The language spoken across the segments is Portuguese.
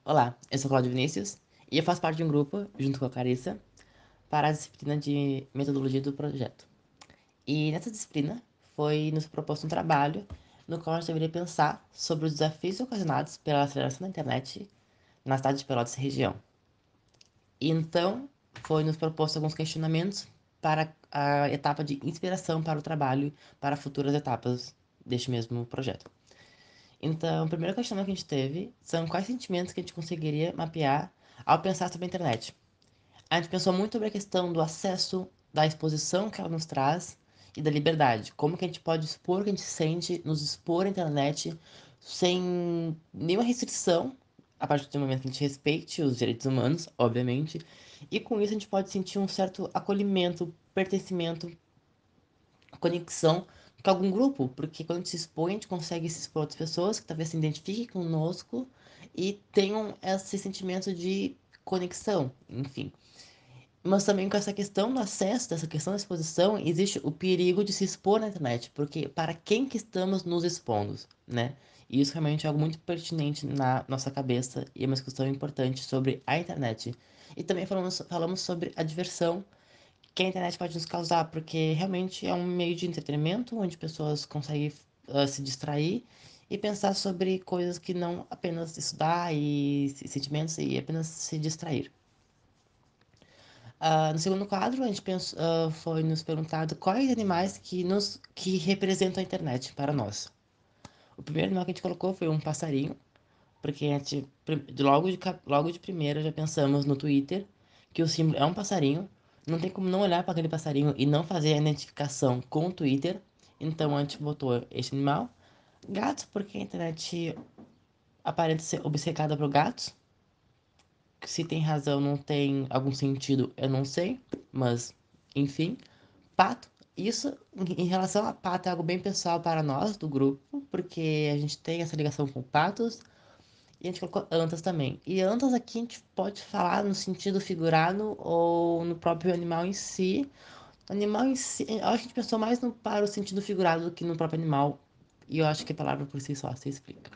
Olá, eu sou Cláudio Vinícius e eu faço parte de um grupo, junto com a Carissa, para a disciplina de metodologia do projeto. E nessa disciplina foi nos proposto um trabalho no qual a gente deveria pensar sobre os desafios ocasionados pela aceleração da internet na cidade de Pelotas e região. E então foi nos proposto alguns questionamentos para a etapa de inspiração para o trabalho para futuras etapas deste mesmo projeto. Então, o primeiro questionamento que a gente teve são quais sentimentos que a gente conseguiria mapear ao pensar sobre a internet. A gente pensou muito sobre a questão do acesso, da exposição que ela nos traz e da liberdade. Como que a gente pode expor o que a gente sente, nos expor à internet sem nenhuma restrição, a partir do momento que a gente respeite os direitos humanos, obviamente. E com isso a gente pode sentir um certo acolhimento, pertencimento, conexão com algum grupo, porque quando a gente se expõe, a gente consegue se expor a outras pessoas que talvez se identifiquem conosco e tenham esse sentimento de conexão, enfim. Mas também com essa questão do acesso, dessa questão da exposição, existe o perigo de se expor na internet, porque para quem que estamos nos expondo, né? E isso realmente é algo muito pertinente na nossa cabeça e é uma discussão importante sobre a internet. E também falamos sobre a diversão que a internet pode nos causar, porque realmente é um meio de entretenimento onde pessoas conseguem se distrair e pensar sobre coisas que não apenas estudar e sentimentos e apenas se distrair. No segundo quadro, a gente foi nos perguntado quais animais que representam a internet para nós. O primeiro animal que a gente colocou foi um passarinho, porque a gente, logo de primeira já pensamos no Twitter, que o símbolo é um passarinho. Não tem como não olhar para aquele passarinho e não fazer a identificação com o Twitter. Então a gente botou este animal. Gatos, porque a internet aparenta ser obcecada por gatos. Se tem razão, não tem algum sentido, eu não sei. Mas, enfim. Pato, isso em relação a pato é algo bem pessoal para nós do grupo, porque a gente tem essa ligação com patos. E a gente colocou antas também. E antas aqui a gente pode falar no sentido figurado ou no próprio animal em si. O animal em si, eu acho que a gente pensou mais no, para o sentido figurado do que no próprio animal. E eu acho que a palavra por si só se explica.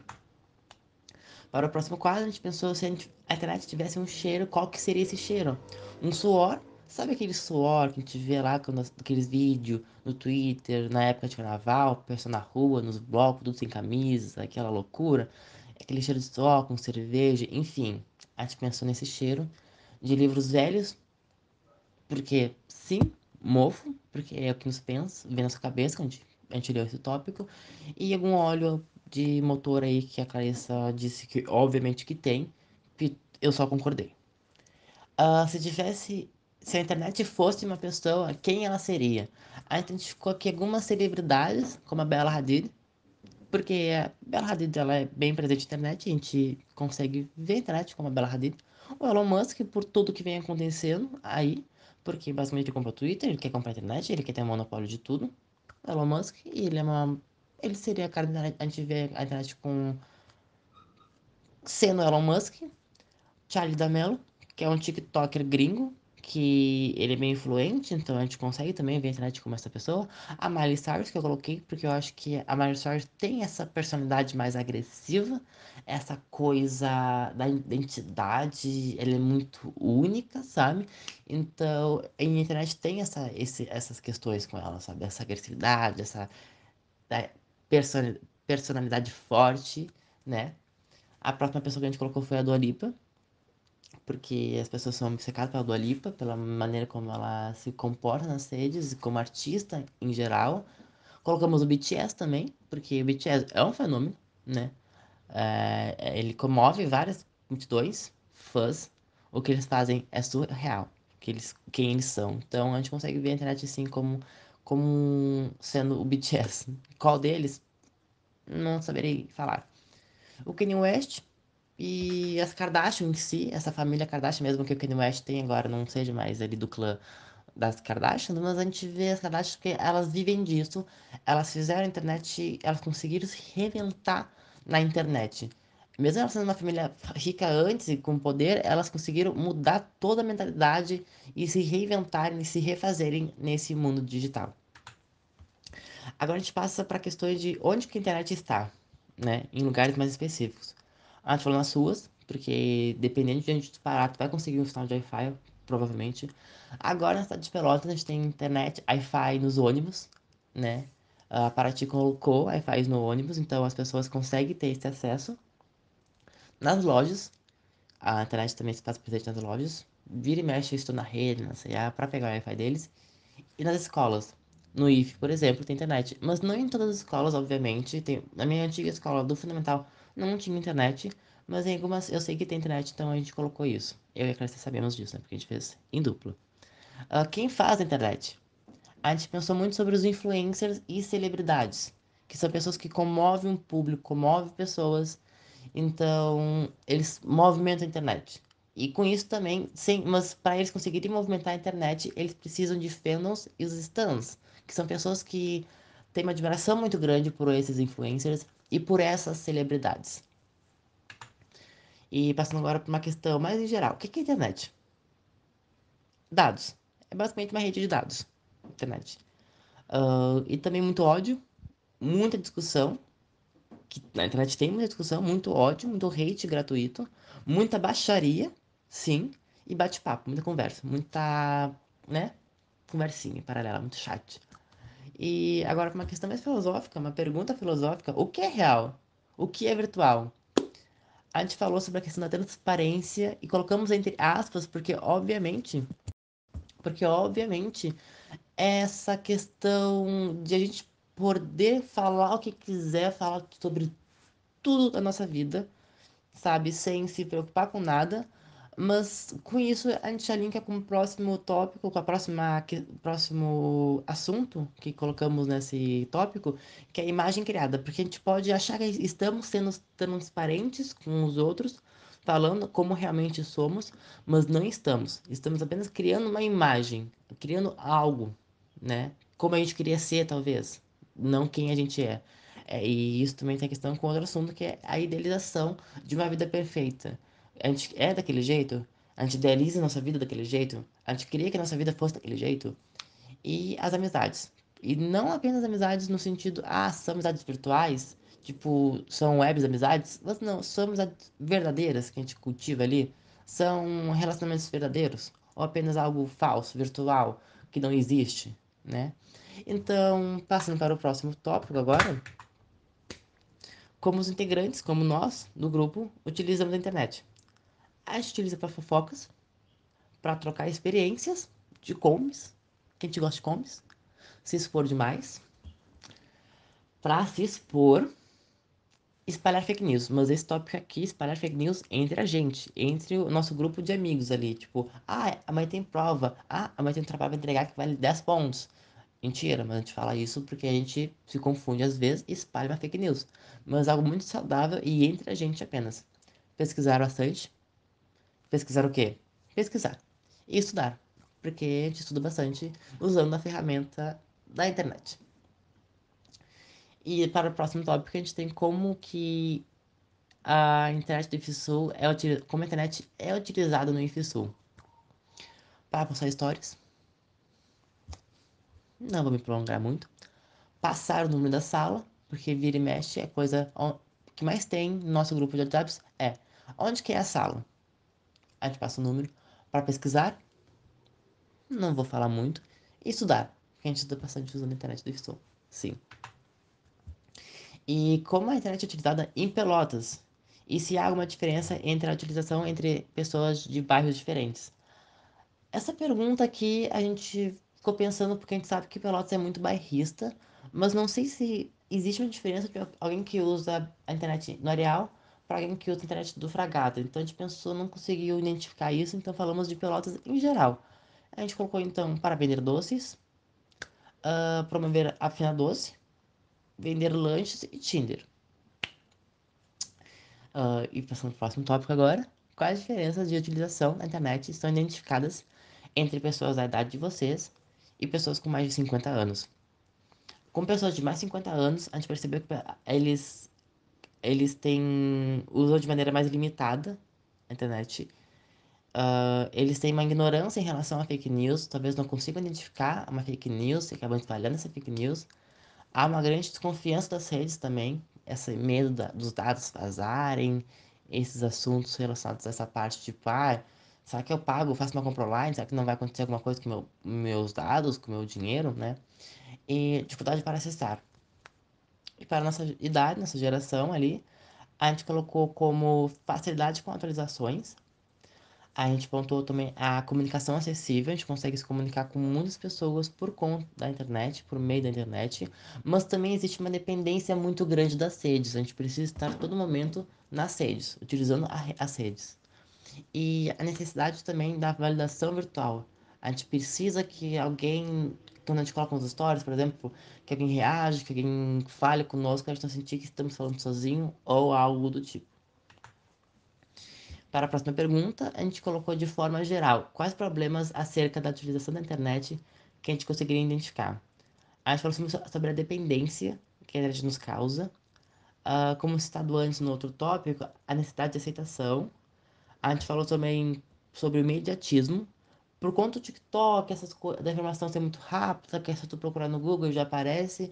Para o próximo quadro, a gente pensou se a internet tivesse um cheiro, qual que seria esse cheiro? Um suor. Sabe aquele suor que a gente vê lá quando, aqueles vídeos no Twitter, na época de carnaval, pessoa na rua, nos blocos, tudo sem camisa, aquela loucura? Aquele cheiro de suor com cerveja, enfim. A gente pensou nesse cheiro de livros velhos, porque sim, mofo, porque é o que nos pensa, vem na sua cabeça quando a gente leu esse tópico, e algum óleo de motor aí que a Clarissa disse que obviamente que tem, que eu só concordei. Se a internet fosse uma pessoa, quem ela seria? A gente identificou aqui algumas celebridades, como a Bella Hadid, porque a Bella Hadid ela é bem presente na internet, a gente consegue ver a internet como a Bella Hadid. O Elon Musk, por tudo que vem acontecendo aí, porque basicamente ele comprou o Twitter, ele quer comprar a internet, ele quer ter monopólio de tudo. O Elon Musk, ele seria a cara da internet, a gente vê a internet com sendo Elon Musk. Charlie D'Amelio, que é um TikToker gringo, que ele é bem influente, então a gente consegue também ver a internet como essa pessoa. A Miley Cyrus, que eu coloquei, porque eu acho que a Miley Cyrus tem essa personalidade mais agressiva, essa coisa da identidade, ela é muito única, sabe? Então, a internet tem essas questões com ela, sabe? Essa agressividade, essa da personalidade forte, né? A próxima pessoa que a gente colocou foi a Dua Lipa, porque as pessoas são obcecadas pela Dua Lipa, pela maneira como ela se comporta nas redes e como artista em geral. Colocamos o BTS também, porque o BTS é um fenômeno, né? Ele comove várias multidões, fãs. O que eles fazem é surreal, quem eles são. Então a gente consegue ver a internet assim como sendo o BTS. Qual deles? Não saberei falar. O Kanye West e as Kardashian em si, essa família Kardashian, mesmo que o Kanye West tenha agora, não seja mais ali do clã das Kardashian, mas a gente vê as Kardashian porque elas vivem disso, elas fizeram a internet, elas conseguiram se reinventar na internet. Mesmo elas sendo uma família rica antes e com poder, elas conseguiram mudar toda a mentalidade e se reinventarem e se refazerem nesse mundo digital. Agora a gente passa para questões de onde que a internet está, né? Em lugares mais específicos. A gente falou nas ruas, porque dependendo de onde tu parar, tu vai conseguir um sinal de Wi-Fi, provavelmente. Agora na cidade de Pelotas a gente tem internet, Wi-Fi nos ônibus, né? A Paraty colocou Wi-Fi no ônibus, então as pessoas conseguem ter esse acesso. Nas lojas, a internet também se faz presente nas lojas. Vira e mexe, eu estou na rede, na CA, para pegar o Wi-Fi deles. E nas escolas. No IF, por exemplo, tem internet. Mas não em todas as escolas, obviamente. Na minha antiga escola do Fundamental não tinha internet. Mas em algumas eu sei que tem internet, então a gente colocou isso. Eu e a Clécia sabemos disso, né? Porque a gente fez em duplo. Quem faz a internet? A gente pensou muito sobre os influencers e celebridades. Que são pessoas que comovem um público, comovem pessoas. Então, eles movimentam a internet. E com isso também, mas para eles conseguirem movimentar a internet, eles precisam de fandoms e os stans, que são pessoas que têm uma admiração muito grande por esses influencers e por essas celebridades. E passando agora para uma questão mais em geral, o que é a internet? Dados. É basicamente uma rede de dados, internet. E também muito ódio, muita discussão, que na internet tem muita discussão, muito ódio, muito hate gratuito, muita baixaria, sim, e bate-papo, muita conversa, muita, né, conversinha paralela, muito chat. E agora para uma questão mais filosófica, uma pergunta filosófica, o que é real? O que é virtual? A gente falou sobre a questão da transparência e colocamos entre aspas porque obviamente essa questão de a gente poder falar o que quiser, falar sobre tudo da nossa vida, sabe? Sem se preocupar com nada. Mas com isso a gente já linka com o próximo tópico, com a próximo assunto que colocamos nesse tópico, que é a imagem criada. Porque a gente pode achar que estamos sendo transparentes com os outros, falando como realmente somos, mas não estamos. Estamos apenas criando uma imagem, criando algo, né? Como a gente queria ser, talvez, não quem a gente é. E isso também tem questão com outro assunto, que é a idealização de uma vida perfeita. A gente é daquele jeito? A gente idealiza nossa vida daquele jeito? A gente queria que nossa vida fosse daquele jeito? E as amizades. E não apenas amizades no sentido, são amizades virtuais, tipo, são webs amizades, mas não, são amizades verdadeiras que a gente cultiva ali. São relacionamentos verdadeiros, ou apenas algo falso, virtual, que não existe, né? Então, passando para o próximo tópico agora, como os integrantes, como nós, do grupo, utilizamos a internet. A gente utiliza para fofocas, para trocar experiências de comes, que a gente gosta de comes, se expor demais, para se expor, espalhar fake news. Mas esse tópico aqui, espalhar fake news entre a gente, entre o nosso grupo de amigos ali. Tipo, a mãe tem prova, a mãe tem um trabalho para entregar que vale 10 pontos. Mentira, mas a gente fala isso porque a gente se confunde às vezes e espalha uma fake news. Mas algo muito saudável e entre a gente apenas. Pesquisar bastante. Pesquisar o quê? Pesquisar. E estudar. Porque a gente estuda bastante usando a ferramenta da internet. E para o próximo tópico, a gente tem como que a internet do IFSU como a internet é utilizada no IFSU. Para postar stories, não vou me prolongar muito. Passar o número da sala, porque vira e mexe é coisa que mais tem no nosso grupo de WhatsApp é onde que é a sala? A gente passa o número para pesquisar, não vou falar muito, e estudar, porque a gente estuda bastante usando a internet do IFSU. Sim. E como a internet é utilizada em Pelotas? E se há alguma diferença entre a utilização entre pessoas de bairros diferentes? Essa pergunta aqui a gente ficou pensando porque a gente sabe que Pelotas é muito bairrista, mas não sei se existe uma diferença de alguém que usa a internet no Areal para alguém que usa a internet do Fragata. Então a gente pensou, não conseguiu identificar isso, então falamos de Pelotas em geral. A gente colocou então para vender doces, promover a Fina Doce, vender lanches e Tinder. E passando para o próximo tópico agora. Quais diferenças de utilização da internet estão identificadas entre pessoas da idade de vocês e pessoas com mais de 50 anos? Com pessoas de mais de 50 anos, a gente percebeu que eles usam de maneira mais limitada a internet. Eles têm uma ignorância em relação a fake news, talvez não consigam identificar uma fake news e acabam espalhando essa fake news. Há uma grande desconfiança das redes também, esse medo dos dados vazarem esses assuntos relacionados a essa parte, tipo, será que eu pago, faço uma compra online? Será que não vai acontecer alguma coisa com meus dados, com meu dinheiro, né? E dificuldade para acessar. E para a nossa idade, nossa geração ali, a gente colocou como facilidade com atualizações. A gente pontuou também a comunicação acessível, a gente consegue se comunicar com muitas pessoas por conta da internet, por meio da internet, mas também existe uma dependência muito grande das redes, a gente precisa estar a todo momento nas redes, utilizando as redes. E a necessidade também da validação virtual. A gente precisa que alguém, quando a gente coloca uns stories, por exemplo, que alguém reage, que alguém fale conosco, a gente não sentir que estamos falando sozinho ou algo do tipo. Para a próxima pergunta, a gente colocou de forma geral quais problemas acerca da utilização da internet que a gente conseguiria identificar. A gente falou sobre a dependência que a internet nos causa, como citado antes no outro tópico, a necessidade de aceitação. A gente falou também sobre o imediatismo. Por conta do TikTok, da informação ser muito rápida, que é só tu procurar no Google e já aparece,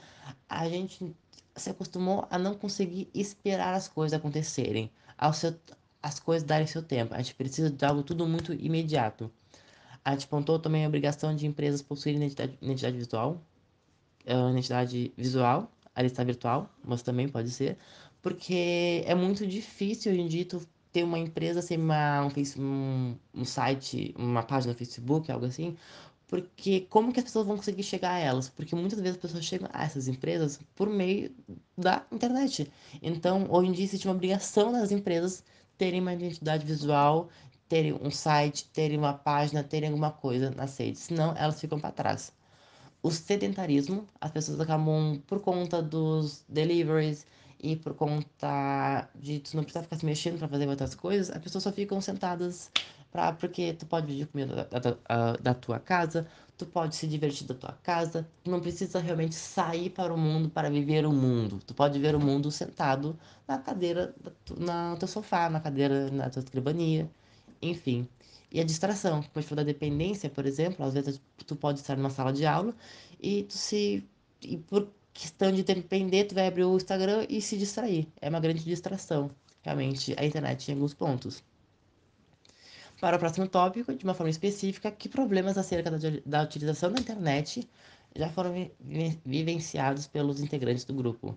a gente se acostumou a não conseguir esperar as coisas acontecerem, ao seu, as coisas darem seu tempo. A gente precisa de algo tudo muito imediato. A gente pontuou também a obrigação de empresas possuírem identidade visual, a lista virtual, mas também pode ser, porque é muito difícil hoje em dia tu ter uma empresa sem um site, uma página no Facebook, algo assim, porque como que as pessoas vão conseguir chegar a elas? Porque muitas vezes as pessoas chegam a essas empresas por meio da internet. Então, hoje em dia existe uma obrigação das empresas terem uma identidade visual, terem um site, terem uma página, terem alguma coisa nas redes, senão elas ficam para trás. O sedentarismo, as pessoas acabam, por conta dos deliveries e por conta de tu não precisar ficar se mexendo para fazer outras coisas, as pessoas só ficam sentadas porque tu pode pedir comida da tua casa, tu pode se divertir da tua casa, tu não precisa realmente sair para o mundo para viver o mundo. Tu pode ver o mundo sentado na cadeira, no teu sofá, na cadeira, na tua escrivania, enfim. E a distração, como a gente falou da dependência, por exemplo, às vezes tu pode estar numa sala de aula e tu se. E por questão de depender, tu vai abrir o Instagram e se distrair. É uma grande distração, realmente, a internet em alguns pontos. Para o próximo tópico, de uma forma específica, que problemas acerca da utilização da internet já foram vivenciados pelos integrantes do grupo?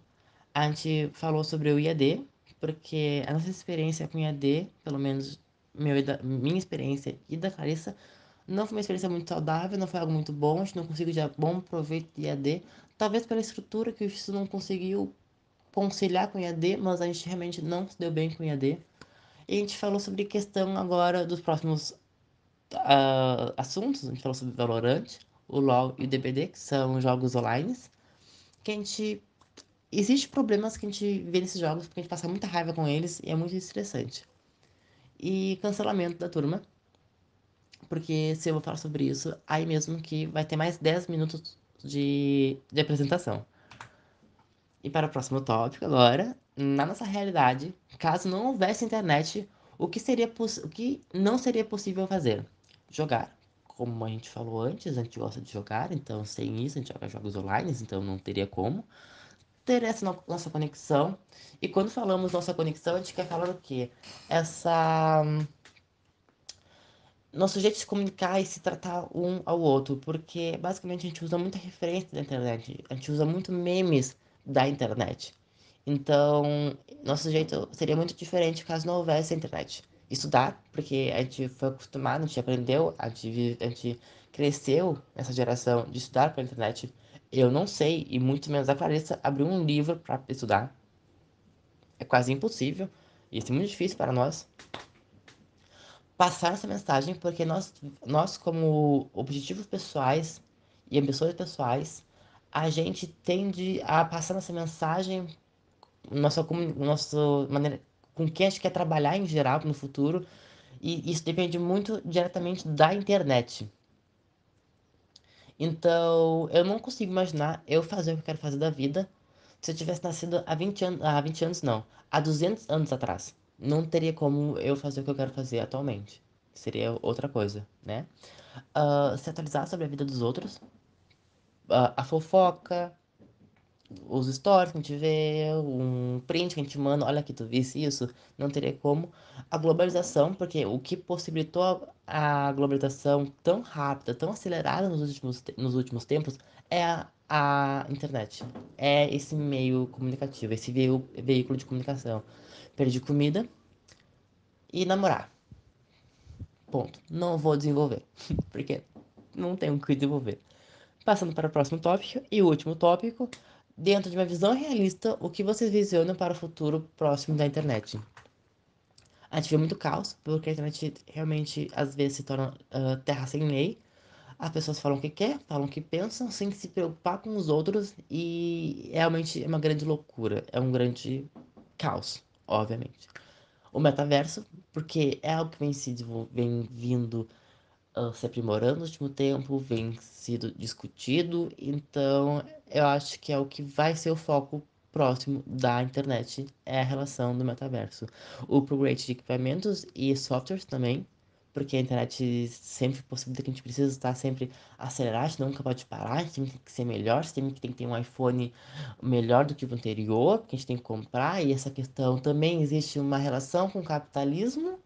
A gente falou sobre o IAD, porque a nossa experiência com IAD, pelo menos minha experiência e da Clarissa, não foi uma experiência muito saudável, não foi algo muito bom, a gente não conseguiu tirar bom proveito de IAD, talvez pela estrutura que o X não conseguiu conciliar com IAD, mas a gente realmente não se deu bem com IAD. E a gente falou sobre questão agora dos próximos assuntos, a gente falou sobre Valorant, o LoL e o DBD, que são jogos online, que a gente existe problemas que a gente vê nesses jogos porque a gente passa muita raiva com eles e é muito estressante. E cancelamento da turma, porque se eu vou falar sobre isso, aí mesmo que vai ter mais 10 minutos de apresentação. E para o próximo tópico agora, na nossa realidade, caso não houvesse internet, o que não seria possível fazer? Jogar. Como a gente falou antes, a gente gosta de jogar, então sem isso a gente joga jogos online, então não teria como ter essa nossa conexão. E quando falamos nossa conexão, a gente quer falar o quê? Essa nosso jeito de se comunicar e se tratar um ao outro, porque basicamente a gente usa muita referência da internet, a gente usa muito memes da internet. Então, nosso jeito seria muito diferente caso não houvesse a internet. Estudar, porque a gente foi acostumado, a gente aprendeu, a gente cresceu nessa geração de estudar pela internet. Eu não sei, e muito menos a Clarissa, abrir um livro para estudar. É quase impossível. Isso é muito difícil para nós passar essa mensagem, porque nós como objetivos pessoais e ambições pessoais, a gente tende a passar essa mensagem, nossa maneira com quem a gente quer trabalhar em geral no futuro, e isso depende muito diretamente da internet. Então, eu não consigo imaginar eu fazer o que eu quero fazer da vida se eu tivesse nascido há 20 anos não, há 200 anos atrás. Não teria como eu fazer o que eu quero fazer atualmente. Seria outra coisa, né? Se atualizar sobre a vida dos outros, a fofoca, os stories que a gente vê, um print que a gente manda, olha aqui, tu visse isso, não teria como. A globalização, porque o que possibilitou a globalização tão rápida, tão acelerada nos últimos tempos, é a internet. É esse meio comunicativo, esse veículo de comunicação. Perdi comida e namorar. Ponto. Não vou desenvolver, porque não tenho o que desenvolver. Passando para o próximo tópico e o último tópico, dentro de uma visão realista, o que vocês visionam para o futuro próximo da internet? A gente vê muito caos, porque a internet realmente às vezes se torna terra sem lei. As pessoas falam o que quer, falam o que pensam, sem se preocupar com os outros, e realmente é uma grande loucura, é um grande caos, obviamente. O metaverso, porque é algo que vem vindo se aprimorando no último tempo, vem sido discutido, então eu acho que é o que vai ser o foco próximo da internet, é a relação do metaverso. O upgrade de equipamentos e softwares também, porque a internet sempre possibilita que a gente precisa estar sempre acelerar, a gente nunca pode parar, a gente tem que ser melhor, a gente tem que ter um iPhone melhor do que o anterior, que a gente tem que comprar, e essa questão também existe uma relação com o capitalismo,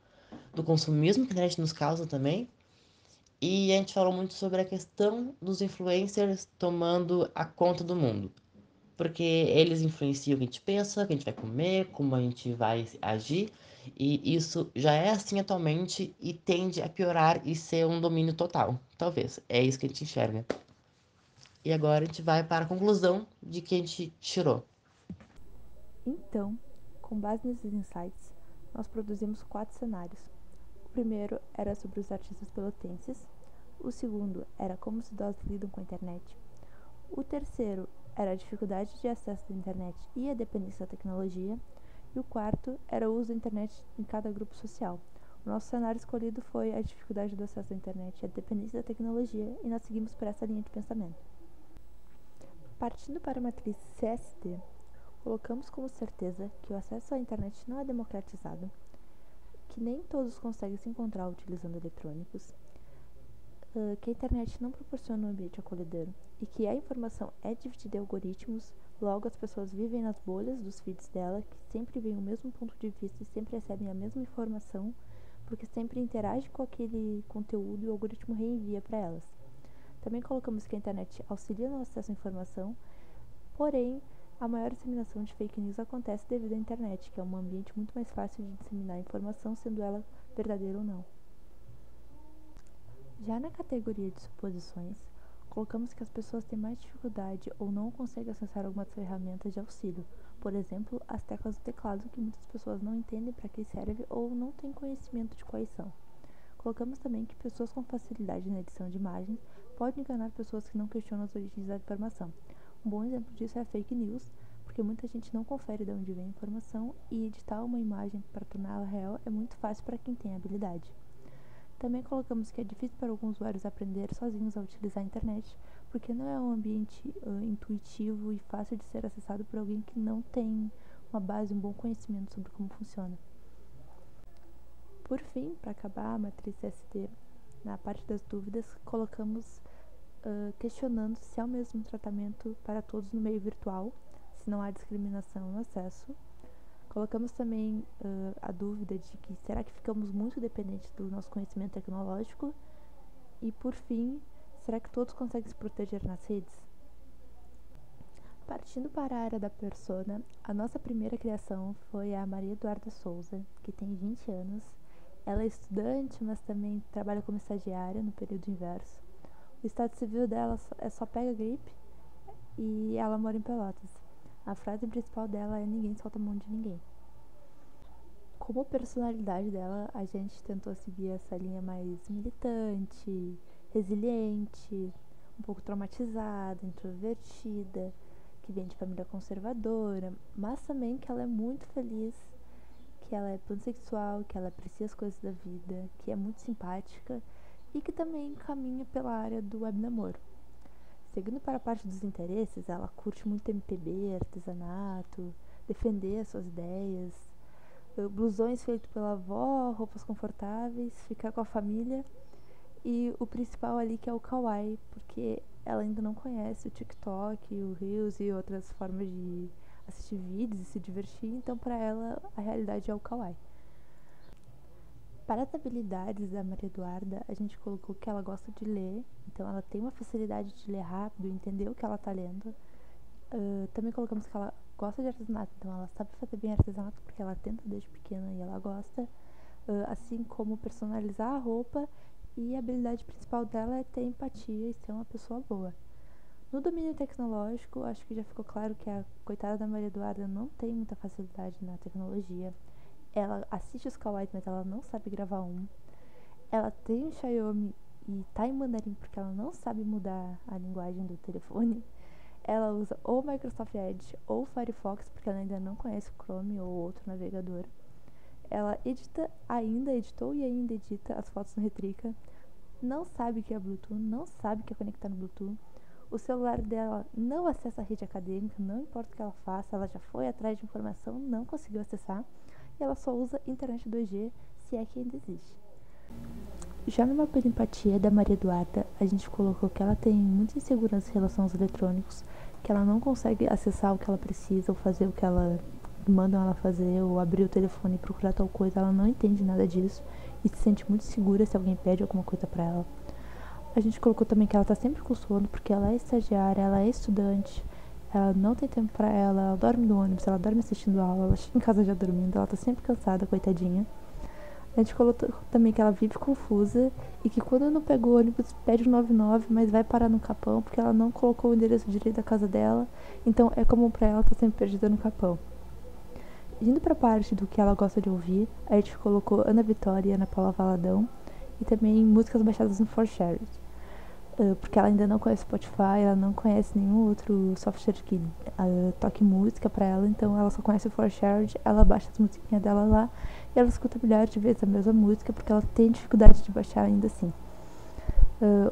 do consumismo que a internet nos causa também, e a gente falou muito sobre a questão dos influencers tomando a conta do mundo. Porque eles influenciam o que a gente pensa, o que a gente vai comer, como a gente vai agir. E isso já é assim atualmente e tende a piorar e ser um domínio total. Talvez. É isso que a gente enxerga. E agora a gente vai para a conclusão de que a gente tirou. Então, com base nesses insights, nós produzimos 4 cenários. O primeiro era sobre os artistas pelotenses, o segundo era como os idosos lidam com a internet, o terceiro era a dificuldade de acesso à internet e a dependência da tecnologia, e o quarto era o uso da internet em cada grupo social. O nosso cenário escolhido foi a dificuldade do acesso à internet e a dependência da tecnologia, e nós seguimos por essa linha de pensamento. Partindo para a matriz CST, colocamos como certeza que o acesso à internet não é democratizado, que nem todos conseguem se encontrar utilizando eletrônicos, que a internet não proporciona um ambiente acolhedor e que a informação é dividida em algoritmos, logo as pessoas vivem nas bolhas dos feeds dela, que sempre veem o mesmo ponto de vista e sempre recebem a mesma informação, porque sempre interagem com aquele conteúdo e o algoritmo reenvia para elas. Também colocamos que a internet auxilia no acesso à informação, porém, a maior disseminação de fake news acontece devido à internet, que é um ambiente muito mais fácil de disseminar informação, sendo ela verdadeira ou não. Já na categoria de suposições, colocamos que as pessoas têm mais dificuldade ou não conseguem acessar algumas ferramentas de auxílio, por exemplo, as teclas do teclado, que muitas pessoas não entendem para que serve ou não têm conhecimento de quais são. Colocamos também que pessoas com facilidade na edição de imagens podem enganar pessoas que não questionam as origens da informação. Um bom exemplo disso é a fake news, porque muita gente não confere de onde vem a informação e editar uma imagem para torná-la real é muito fácil para quem tem habilidade. Também colocamos que é difícil para alguns usuários aprender sozinhos a utilizar a internet, porque não é um ambiente intuitivo e fácil de ser acessado por alguém que não tem uma base, um bom conhecimento sobre como funciona. Por fim, para acabar a matriz ST, na parte das dúvidas, colocamos questionando se há o mesmo tratamento para todos no meio virtual, se não há discriminação no acesso. Colocamos também a dúvida de que será que ficamos muito dependentes do nosso conhecimento tecnológico? E por fim, será que todos conseguem se proteger nas redes? Partindo para a área da persona, a nossa primeira criação foi a Maria Eduarda Souza, que tem 20 anos. Ela é estudante, mas também trabalha como estagiária no período inverso. O estado civil dela é só pega gripe e ela mora em Pelotas. A frase principal dela é ninguém solta a mão de ninguém. Como personalidade dela, a gente tentou seguir essa linha mais militante, resiliente, um pouco traumatizada, introvertida, que vem de família conservadora, mas também que ela é muito feliz, que ela é pansexual, que ela aprecia as coisas da vida, que é muito simpática e que também caminha pela área do webnamoro. Seguindo para a parte dos interesses, ela curte muito MPB, artesanato, defender as suas ideias, blusões feitos pela avó, roupas confortáveis, ficar com a família e o principal ali que é o kawaii, porque ela ainda não conhece o TikTok, o Reels e outras formas de assistir vídeos e se divertir, então para ela a realidade é o Kawaii. Para as habilidades da Maria Eduarda, a gente colocou que ela gosta de ler, então ela tem uma facilidade de ler rápido, entender o que ela está lendo. Também colocamos que ela gosta de artesanato, então ela sabe fazer bem artesanato porque ela tenta desde pequena e ela gosta. Assim como personalizar a roupa, e a habilidade principal dela é ter empatia e ser uma pessoa boa. No domínio tecnológico, acho que já ficou claro que a coitada da Maria Eduarda não tem muita facilidade na tecnologia. Ela assiste os kawaiis, mas ela não sabe gravar um. Ela tem um Xiaomi e tá em mandarim porque ela não sabe mudar a linguagem do telefone. Ela usa ou Microsoft Edge ou Firefox porque ela ainda não conhece o Chrome ou outro navegador. Ela editou e ainda edita as fotos no Retrica. Não sabe o que é Bluetooth, não sabe o que é conectar no Bluetooth. O celular dela não acessa a rede acadêmica, não importa o que ela faça, ela já foi atrás de informação, não conseguiu acessar. E ela só usa internet 2G, se é que ainda existe. Já no mapa de empatia da Maria Eduarda, a gente colocou que ela tem muita insegurança em relação aos eletrônicos, que ela não consegue acessar o que ela precisa ou fazer o que ela mandam ela fazer, ou abrir o telefone e procurar tal coisa. Ela não entende nada disso e se sente muito segura se alguém pede alguma coisa pra ela. A gente colocou também que ela tá sempre com sono porque ela é estagiária, ela é estudante, ela não tem tempo pra ela dorme no ônibus, ela dorme assistindo aula, ela chega em casa já dormindo, ela tá sempre cansada, coitadinha. A gente colocou também que ela vive confusa e que quando não pega o ônibus pede o 99, mas vai parar no Capão porque ela não colocou o endereço direito da casa dela, então é comum pra ela estar sempre perdida no Capão. Indo pra parte do que ela gosta de ouvir, a gente colocou Ana Vitória e Ana Paula Valadão e também músicas baixadas no ForShared. Porque ela ainda não conhece Spotify, ela não conhece nenhum outro software que toque música pra ela, então ela só conhece o ForShared, ela baixa as musiquinhas dela lá e ela escuta milhares de vezes a mesma música porque ela tem dificuldade de baixar ainda assim.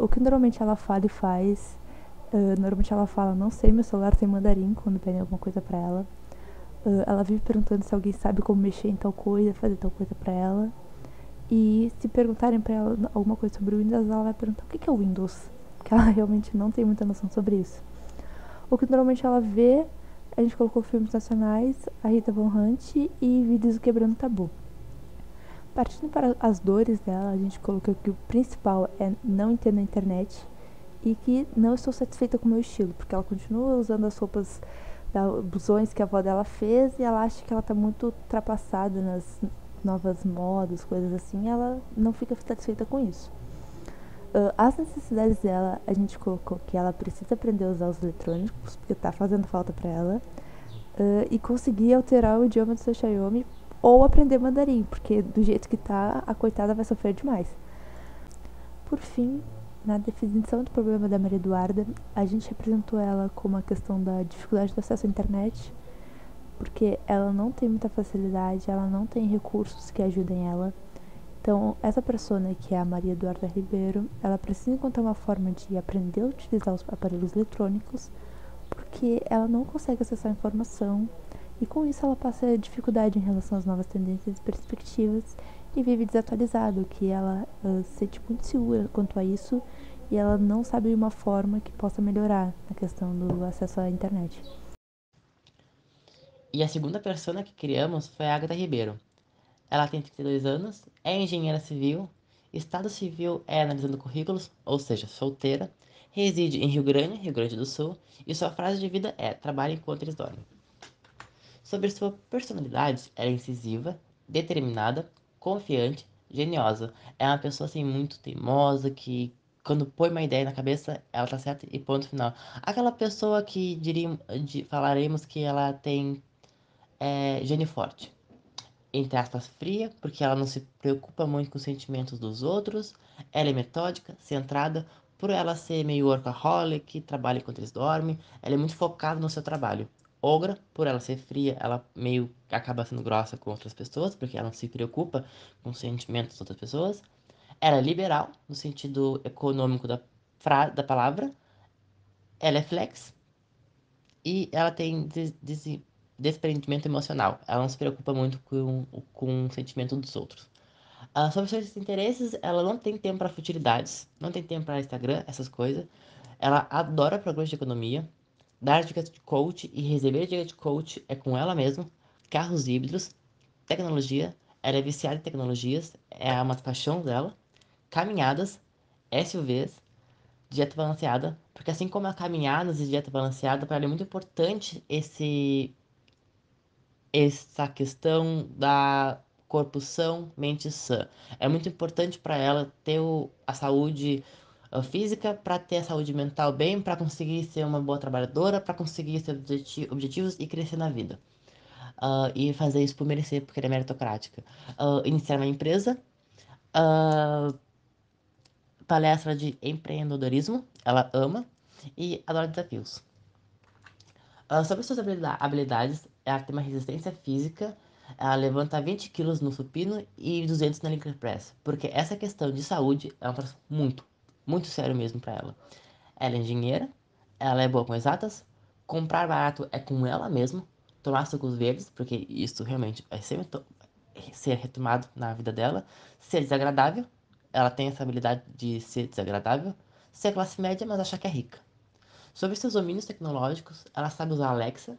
O que normalmente ela fala e faz, normalmente ela fala, não sei, meu celular tem mandarim quando pedem alguma coisa pra ela. Ela vive perguntando se alguém sabe como mexer em tal coisa, fazer tal coisa pra ela. E se perguntarem pra ela alguma coisa sobre o Windows, ela vai perguntar o que é o Windows, porque ela realmente não tem muita noção sobre isso. O que normalmente ela vê, a gente colocou filmes nacionais, a Rita Von Hunt e vídeos do Quebrando Tabu. Partindo para as dores dela, a gente colocou que o principal é não entender a internet e que não estou satisfeita com o meu estilo, porque ela continua usando as roupas, blusões que a avó dela fez e ela acha que ela está muito ultrapassada nas novas modas, coisas assim, ela não fica satisfeita com isso. As necessidades dela, a gente colocou que ela precisa aprender a usar os eletrônicos, porque tá fazendo falta para ela, e conseguir alterar o idioma do seu Xiaomi ou aprender mandarim, porque do jeito que tá, a coitada vai sofrer demais. Por fim, na definição do problema da Maria Eduarda, a gente representou ela como a questão da dificuldade do acesso à internet, porque ela não tem muita facilidade, ela não tem recursos que ajudem ela. Então, essa persona, que é a Maria Eduarda Ribeiro, ela precisa encontrar uma forma de aprender a utilizar os aparelhos eletrônicos, porque ela não consegue acessar a informação e com isso ela passa dificuldade em relação às novas tendências e perspectivas e vive desatualizado, que ela se sente muito segura quanto a isso e ela não sabe uma forma que possa melhorar na questão do acesso à internet. E a segunda persona que criamos foi a Agatha Ribeiro. Ela tem 32 anos, é engenheira civil, estado civil é analisando currículos, ou seja, solteira, reside em Rio Grande do Sul, e sua frase de vida é: trabalhe enquanto eles dormem. Sobre sua personalidade, ela é incisiva, determinada, confiante, geniosa. É uma pessoa assim muito teimosa que quando põe uma ideia na cabeça, ela tá certa e ponto final. Aquela pessoa que falaremos que ela tem gênio forte. Entre aspas, fria, porque ela não se preocupa muito com os sentimentos dos outros. Ela é metódica, centrada, por ela ser meio workaholic, trabalha enquanto eles dormem. Ela é muito focada no seu trabalho. Ogra, por ela ser fria, ela meio acaba sendo grossa com outras pessoas, porque ela não se preocupa com os sentimentos das outras pessoas. Ela é liberal, no sentido econômico da palavra. Ela é flex, e ela tem desprendimento emocional. Ela não se preocupa muito com o sentimento dos outros. Sobre seus interesses, ela não tem tempo para futilidades, não tem tempo para Instagram, essas coisas. Ela adora programas de economia, dar dicas de coach e receber dicas de coach é com ela mesma, carros híbridos, tecnologia, ela é viciada em tecnologias, é uma paixão dela, caminhadas, SUVs, dieta balanceada, porque assim como a caminhadas e dieta balanceada, para ela é muito importante essa questão da corpo são, mente sã. É muito importante para ela ter a saúde física, para ter a saúde mental bem, para conseguir ser uma boa trabalhadora, para conseguir ser objetivos e crescer na vida. E fazer isso por merecer, porque ela é meritocrática. Iniciar uma empresa, ah, palestra de empreendedorismo, ela ama e adora desafios. Sobre suas habilidades, ela tem uma resistência física, ela levanta 20 quilos no supino e 200 na leg press, porque essa questão de saúde é um troço muito, muito sério mesmo para ela. Ela é engenheira, ela é boa com exatas, comprar barato é com ela mesma, tomar sucos verdes, porque isso realmente vai ser retomado na vida dela, ser desagradável, ela tem essa habilidade de ser desagradável, ser classe média, mas achar que é rica. Sobre seus domínios tecnológicos, ela sabe usar Alexa,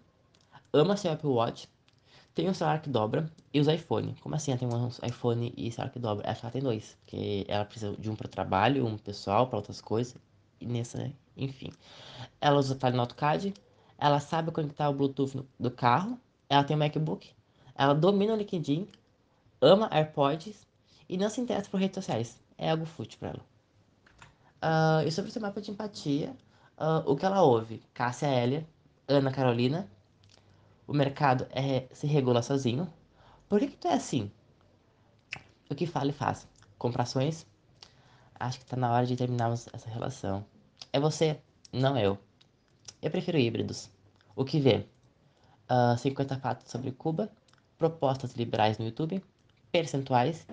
ama seu Apple Watch, tem um celular que dobra e usa iPhone. Como assim ela tem um iPhone e celular que dobra? Acho que ela tem dois, porque ela precisa de um para trabalho, um pessoal, para outras coisas. E nessa, enfim. Ela usa Talent AutoCAD, ela sabe conectar o Bluetooth do carro, ela tem um MacBook, ela domina o LinkedIn, ama AirPods e não se interessa por redes sociais. É algo fútil para ela. E sobre seu mapa de empatia, o que ela ouve? Cássia Eller, Ana Carolina, o mercado se regula sozinho. Por que tu é assim? O que fala e faz? Comprações? Acho que tá na hora de terminarmos essa relação. É você, não eu. Eu prefiro híbridos. O que vê? 50 fatos sobre Cuba, propostas liberais no YouTube, percentuais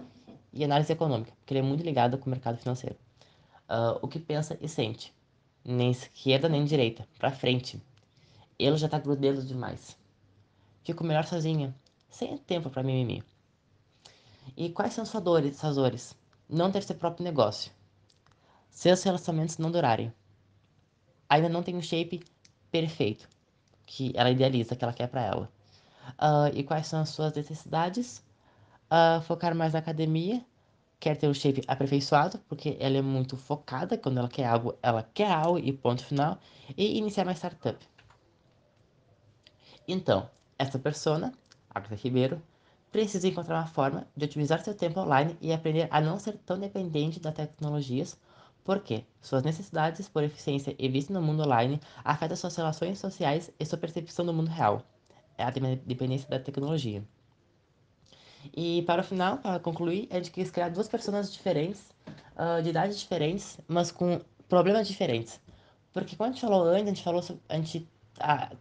e análise econômica, porque ele é muito ligado com o mercado financeiro. O que pensa e sente? Nem esquerda nem direita, pra frente. Ele já tá grudento demais. Fico melhor sozinha, sem tempo pra mimimi. E quais são suas dores? Não ter seu próprio negócio. Seus relacionamentos não durarem. Ainda não tem um shape perfeito que ela idealiza, que ela quer pra ela. E quais são as suas necessidades? Focar mais na academia. Quer ter um shape aperfeiçoado, porque ela é muito focada. Quando ela quer algo e ponto final. E iniciar uma startup. Então, essa persona, Agatha Ribeiro, precisa encontrar uma forma de otimizar seu tempo online e aprender a não ser tão dependente das tecnologias, porque suas necessidades por eficiência e vício no mundo online afetam suas relações sociais e sua percepção do mundo real. É a dependência da tecnologia. E para o final, para concluir, a gente quis criar duas personagens diferentes, de idades diferentes, mas com problemas diferentes. Porque quando a gente falou antes, a gente falou sobre,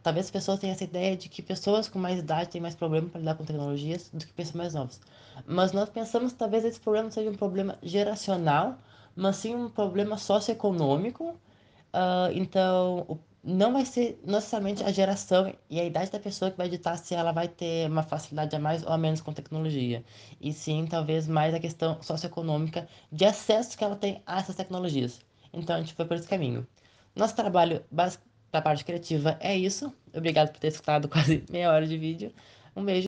talvez as pessoas tenham essa ideia de que pessoas com mais idade têm mais problema para lidar com tecnologias do que pessoas mais novas. Mas nós pensamos que talvez esse problema seja um problema geracional, mas sim um problema socioeconômico. Então, não vai ser necessariamente a geração e a idade da pessoa que vai ditar se ela vai ter uma facilidade a mais ou a menos com tecnologia. E sim, talvez mais a questão socioeconômica de acesso que ela tem a essas tecnologias. Então, a gente foi por esse caminho. Nosso trabalho básico da parte criativa é isso. Obrigado por ter escutado quase meia hora de vídeo. Um beijo.